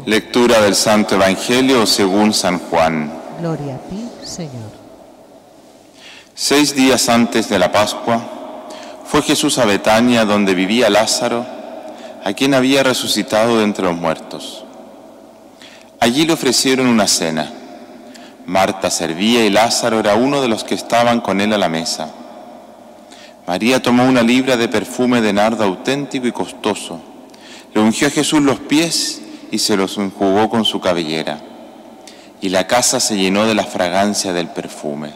Lectura del Santo Evangelio según San Juan. Gloria a ti, Señor. 6 días antes de la Pascua, fue Jesús a Betania, donde vivía Lázaro, a quien había resucitado de entre los muertos. Allí le ofrecieron una cena. Marta servía y Lázaro era uno de los que estaban con él a la mesa. María tomó una libra de perfume de nardo auténtico y costoso, le ungió a Jesús los pies y se los enjugó con su cabellera, y la casa se llenó de la fragancia del perfume.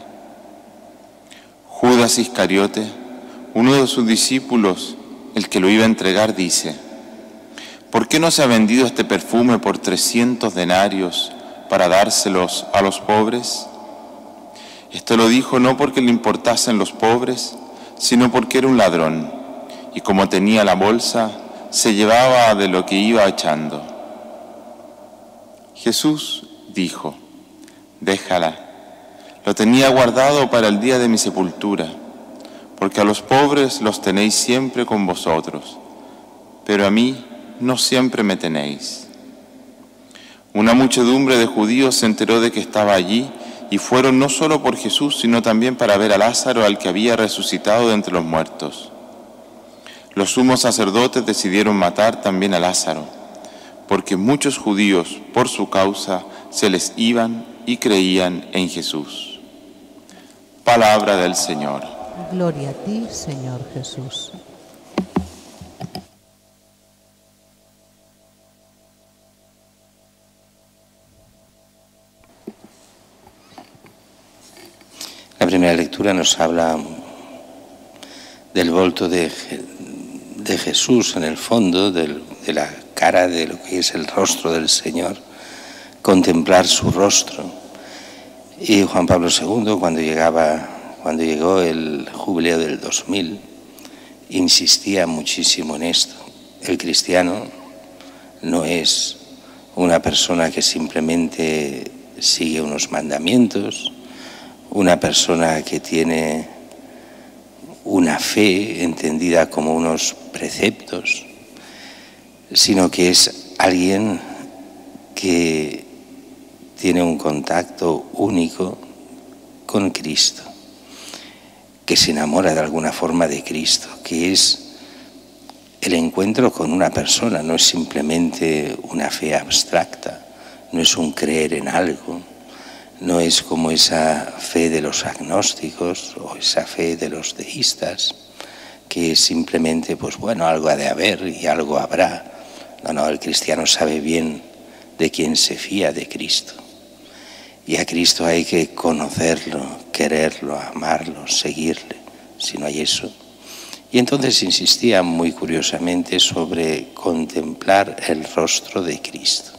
Judas Iscariote, uno de sus discípulos, el que lo iba a entregar, dice: ¿por qué no se ha vendido este perfume por 300 denarios para dárselos a los pobres? Esto lo dijo no porque le importasen los pobres, sino porque era un ladrón, y como tenía la bolsa, se llevaba de lo que iba echando. Jesús dijo: déjala, lo tenía guardado para el día de mi sepultura, porque a los pobres los tenéis siempre con vosotros, pero a mí no siempre me tenéis. Una muchedumbre de judíos se enteró de que estaba allí y fueron no solo por Jesús, sino también para ver a Lázaro, al que había resucitado de entre los muertos. Los sumos sacerdotes decidieron matar también a Lázaro, porque muchos judíos, por su causa, se les iban y creían en Jesús. Palabra del Señor. Gloria a ti, Señor Jesús. La primera lectura nos habla del volto de Jesús, en el fondo, de la cara, de lo que es el rostro del Señor, contemplar su rostro. Y Juan Pablo II, cuando llegó el jubileo del 2000, insistía muchísimo en esto. El cristiano no es una persona que simplemente sigue unos mandamientos, una persona que tiene una fe entendida como unos preceptos, sino que es alguien que tiene un contacto único con Cristo, que se enamora de alguna forma de Cristo, que es el encuentro con una persona, no es simplemente una fe abstracta, no es un creer en algo, no es como esa fe de los agnósticos o esa fe de los deístas, que es simplemente, pues bueno, algo ha de haber y algo habrá. No, el cristiano sabe bien de quién se fía, de Cristo. Y a Cristo hay que conocerlo, quererlo, amarlo, seguirle. Si no hay eso. Y entonces insistía muy curiosamente sobre contemplar el rostro de Cristo,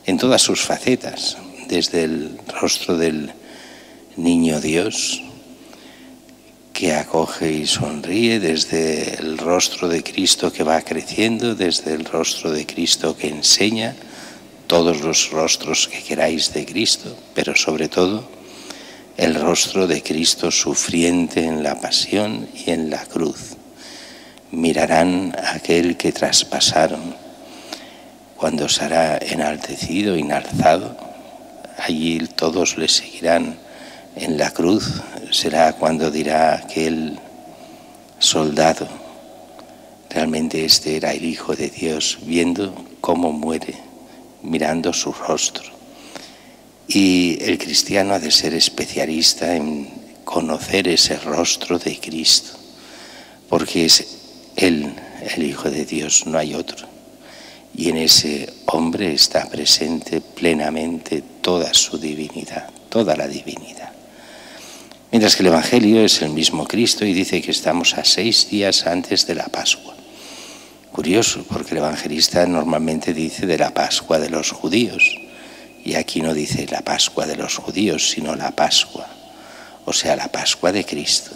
en todas sus facetas, desde el rostro del niño Dios, que acoge y sonríe, desde el rostro de Cristo que va creciendo, desde el rostro de Cristo que enseña, todos los rostros que queráis de Cristo, pero sobre todo el rostro de Cristo sufriente en la pasión y en la cruz. Mirarán a aquel que traspasaron, cuando será enaltecido, enalzado, allí todos le seguirán. En la cruz será cuando dirá aquel soldado: realmente este era el Hijo de Dios, viendo cómo muere, mirando su rostro. Y el cristiano ha de ser especialista en conocer ese rostro de Cristo, porque es Él, el Hijo de Dios, no hay otro. Y en ese hombre está presente plenamente toda su divinidad, toda la divinidad. Mientras que el Evangelio es el mismo Cristo y dice que estamos a 6 días antes de la Pascua. Curioso, porque el evangelista normalmente dice de la Pascua de los judíos, y aquí no dice la Pascua de los judíos, sino la Pascua, o sea, la Pascua de Cristo,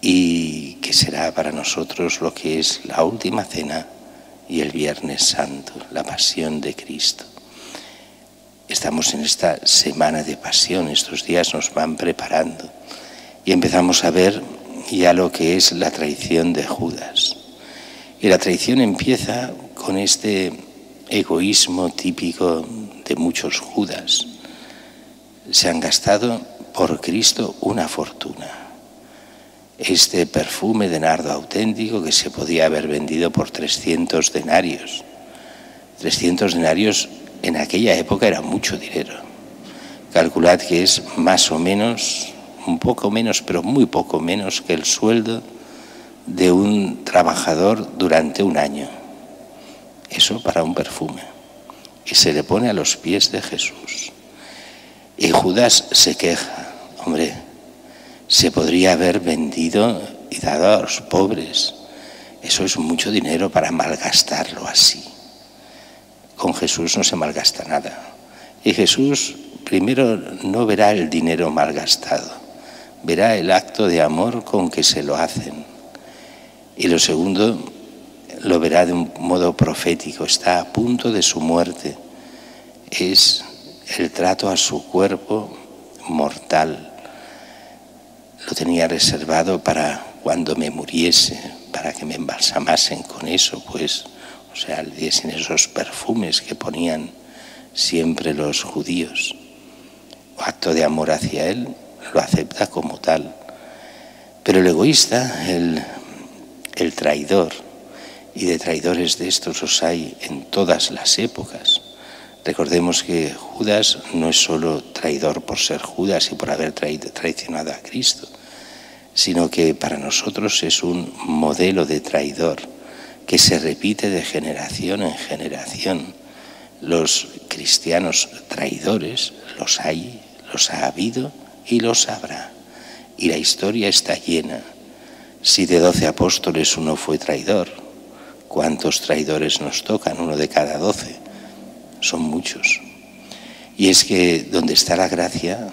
y que será para nosotros lo que es la última cena y el Viernes Santo, la pasión de Cristo. Estamos en esta semana de pasión, estos días nos van preparando y empezamos a ver ya lo que es la traición de Judas. Y la traición empieza con este egoísmo típico de muchos Judas. Se han gastado por Cristo una fortuna. Este perfume de nardo auténtico que se podía haber vendido por 300 denarios. 300 denarios en aquella época era mucho dinero. Calculad que es más o menos, un poco menos, pero muy poco menos que el sueldo de un trabajador durante un año. Eso para un perfume. Y se le pone a los pies de Jesús. Y Judas se queja. Hombre, se podría haber vendido y dado a los pobres. Eso es mucho dinero para malgastarlo así. Con Jesús no se malgasta nada. Y Jesús primero no verá el dinero malgastado, verá el acto de amor con que se lo hacen. Y lo segundo, lo verá de un modo profético, está a punto de su muerte. Es el trato a su cuerpo mortal. Lo tenía reservado para cuando me muriese, para que me embalsamasen con eso, pues, o sea, le diesen esos perfumes que ponían siempre los judíos. Acto de amor hacia él, lo acepta como tal. Pero el egoísta, el traidor, y de traidores de estos los hay en todas las épocas. Recordemos que Judas no es solo traidor por ser Judas y por haber traicionado a Cristo, sino que para nosotros es un modelo de traidor que se repite de generación en generación. Los cristianos traidores los hay, los ha habido y los habrá. Y la historia está llena. Si de 12 apóstoles uno fue traidor, ¿cuántos traidores nos tocan? 1 de cada 12. Son muchos. Y es que donde está la gracia,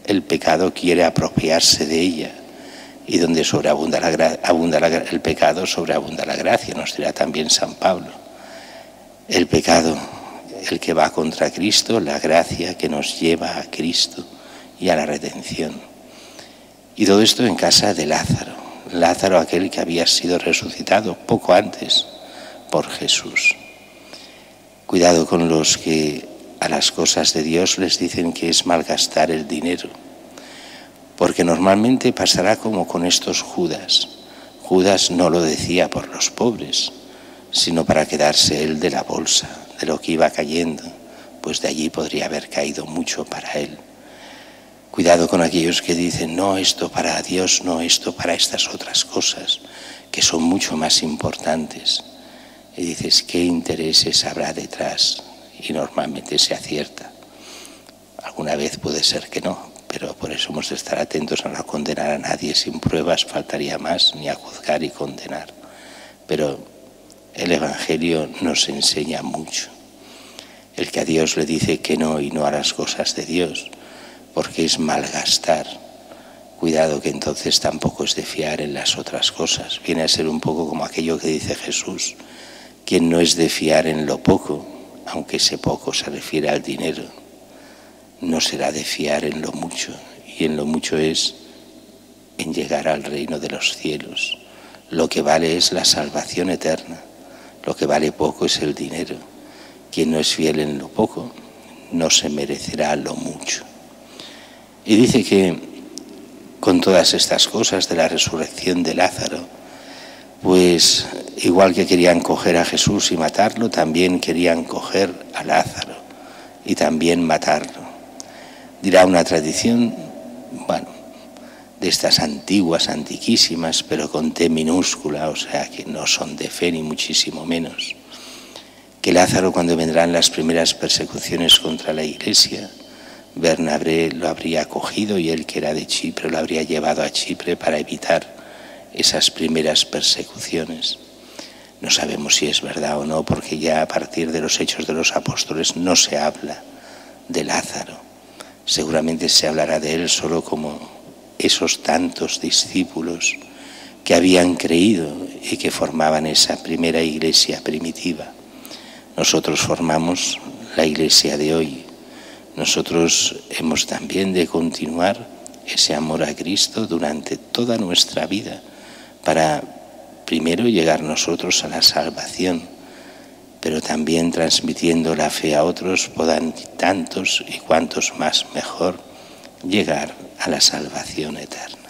el pecado quiere apropiarse de ella. Y donde sobreabunda el pecado, sobreabunda la gracia, nos dirá también San Pablo. El pecado, el que va contra Cristo, la gracia que nos lleva a Cristo y a la redención. Y todo esto en casa de Lázaro. Lázaro, aquel que había sido resucitado poco antes por Jesús. Cuidado con los que a las cosas de Dios les dicen que es malgastar el dinero, porque normalmente pasará como con estos Judas. Judas no lo decía por los pobres, sino para quedarse él de la bolsa, de lo que iba cayendo, pues de allí podría haber caído mucho para él. Cuidado con aquellos que dicen, no, esto para Dios, no, esto para estas otras cosas, que son mucho más importantes. Y dices, ¿qué intereses habrá detrás? Y normalmente se acierta. Alguna vez puede ser que no, pero por eso hemos de estar atentos a no condenar a nadie sin pruebas, faltaría más, ni a juzgar y condenar. Pero el Evangelio nos enseña mucho. El que a Dios le dice que no y no a las cosas de Dios, porque es malgastar. Cuidado que entonces tampoco es de fiar en las otras cosas. Viene a ser un poco como aquello que dice Jesús. Quien no es de fiar en lo poco, aunque ese poco se refiere al dinero, no será de fiar en lo mucho. Y en lo mucho es en llegar al reino de los cielos. Lo que vale es la salvación eterna. Lo que vale poco es el dinero. Quien no es fiel en lo poco, no se merecerá lo mucho. Y dice que con todas estas cosas de la resurrección de Lázaro, pues igual que querían coger a Jesús y matarlo, también querían coger a Lázaro y también matarlo. Dirá una tradición, bueno, de estas antiguas, antiquísimas, pero con T minúscula, o sea que no son de fe ni muchísimo menos, que Lázaro, cuando vendrán las primeras persecuciones contra la Iglesia, Bernabé lo habría cogido y él, que era de Chipre, lo habría llevado a Chipre para evitar esas primeras persecuciones. No sabemos si es verdad o no, porque ya a partir de los Hechos de los Apóstoles no se habla de Lázaro. Seguramente se hablará de él solo como esos tantos discípulos que habían creído y que formaban esa primera iglesia primitiva. Nosotros formamos la iglesia de hoy. Nosotros hemos también de continuar ese amor a Cristo durante toda nuestra vida, para primero llegar nosotros a la salvación, pero también transmitiendo la fe a otros, puedan tantos y cuantos más mejor llegar a la salvación eterna.